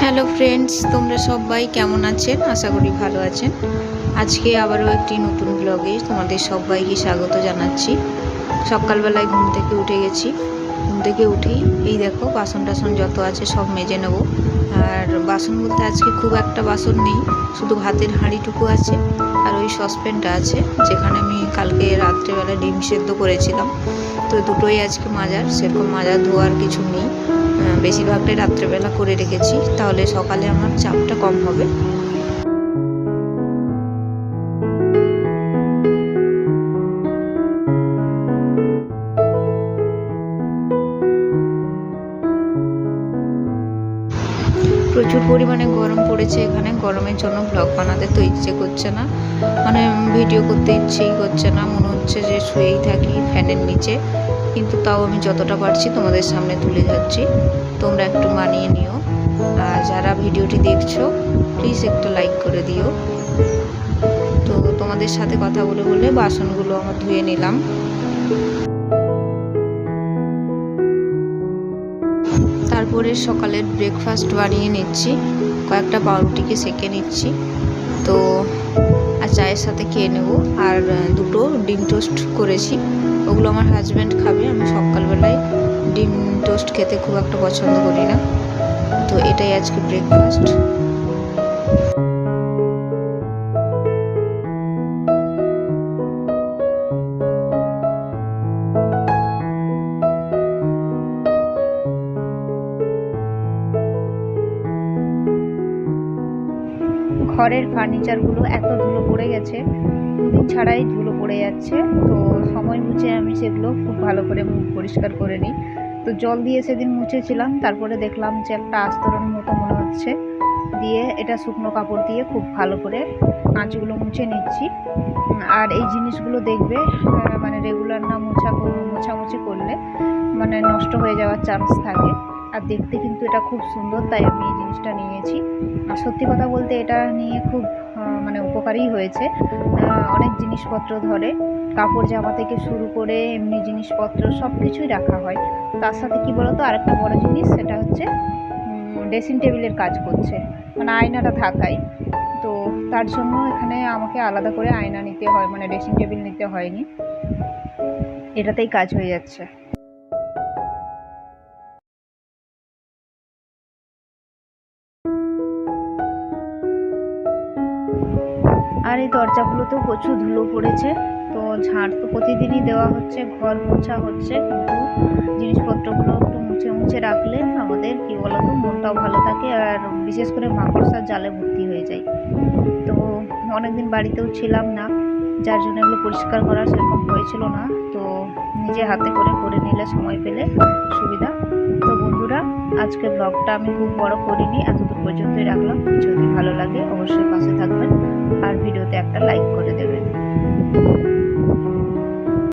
Hello friends, তোমরা সবাই কেমন আছেন? আশা করি ভালো আছেন। আজকে আবারও একটি নতুন ব্লগে তোমাদের সবাইকে স্বাগত জানাচ্ছি। সকালবেলায় ঘুম থেকে উঠে গেছি। ঘুম থেকে উঠেই এই দেখো বাসন টাসন যত আছে সব মেজে নেব। আর বাসন বলতে আজকে খুব একটা বাসন নেই, শুধু ভাতের হাঁড়িটুকু আছে আর ওই সসপ্যানটা আছে যেখানে আমি কালকে রাত্রেবেলা ডিম সেদ্ধ করেছিলাম। তো দুটোই আজকে মাজার, সেরকম মাজার ধোয়ার কিছু নেই। বেশিরভাগটাই রাত্রেবেলা করে রেখেছি, তাহলে সকালে আমার চাপটা কম হবে। প্রচুর পরিমাণে গরম পড়েছে এখানে। গরমের জন্য ব্লগ বানাতে তো ইচ্ছে করছে না, মানে ভিডিও করতে ইচ্ছেই করছে না, মনে হচ্ছে যে শুয়েই থাকি ফ্যানের নিচে। কিন্তু তাও আমি যতটা পারছি তোমাদের সামনে তুলে যাচ্ছি, তোমরা একটু মানিয়ে নিও। আর যারা ভিডিওটি দেখছো প্লিজ একটা লাইক করে দিও। তো তোমাদের সাথে কথা বলে বলে বাসনগুলো আমার ধুয়ে নিলাম। তারপরে সকালের ব্রেকফাস্ট বানিয়ে নিচ্ছি, কয়েকটা পাউরুটিকে সেঁকে নিচ্ছি। তো আর চায়ের সাথে খেয়ে নেব। আর দুটো ডিম টোস্ট করেছি, ওগুলো আমার হাজব্যান্ড খাবে। আমি সকালবেলায় ডিম টোস্ট খেতে খুব একটা পছন্দ করি না। তো এটাই আজকে ব্রেকফাস্ট। ঘরের ফার্নিচারগুলো এত ধুলো পড়ে গেছে, দুদিন ছাড়াই ধুলো পড়ে যাচ্ছে। তো সময় বুঝে আমি সেগুলো খুব ভালো করে পরিষ্কার করে নিই। তো জল দিয়ে সেদিন মুছেছিলাম, তারপরে দেখলাম যে একটা আস্তরণ মতো মনে হচ্ছে, দিয়ে এটা শুকনো কাপড় দিয়ে খুব ভালো করে কাঁচগুলো মুছে নিচ্ছি। আর এই জিনিসগুলো দেখবে মানে রেগুলার না মোছামুছি করলে মানে নষ্ট হয়ে যাওয়ার চান্স থাকে। আর দেখতে কিন্তু এটা খুব সুন্দর, তাই আমি এই জিনিসটা নিয়েছি। আর সত্যি কথা বলতে এটা নিয়ে খুব মানে উপকারী হয়েছে। অনেক জিনিসপত্র ধরে, কাপড় জামা থেকে শুরু করে এমনি জিনিসপত্র সব কিছুই রাখা হয়। তার সাথে কি বলতো, আরেকটা বড় জিনিস সেটা হচ্ছে ড্রেসিং টেবিলের কাজ করছে, মানে আয়নাটা থাকায়। তো তার জন্য এখানে আমাকে আলাদা করে আয়না নিতে হয়, মানে ড্রেসিং টেবিল নিতে হয়নি, এটাতেই কাজ হয়ে যাচ্ছে। আর এই দরজাগুলোতেও প্রচুর ধুলো পড়েছে। তো ঝাড় তো প্রতিদিনই দেওয়া হচ্ছে, ঘর মোছা হচ্ছে, কিন্তু জিনিসপত্রগুলো একটু মুছে মুছে রাখলে আমাদের কী বলতো মনটাও ভালো থাকে। আর বিশেষ করে মাকড়সার জালে ভর্তি হয়ে যায়। তো অনেকদিন বাড়িতেও ছিলাম না, যার জন্য এগুলো পরিষ্কার করা সেরকম হয়েছিল না। তো নিজে হাতে করে নিলে সময় পেলে সুবিধা। তো বন্ধুরা, আজকে ব্লগটা আমি খুব বড় করিনি, এতদূর পর্যন্তই রাখলাম। যদি ভালো লাগে অবশ্যই পাশে থাকবেন আর ভিডিওতে একটা লাইক করে দেবেন।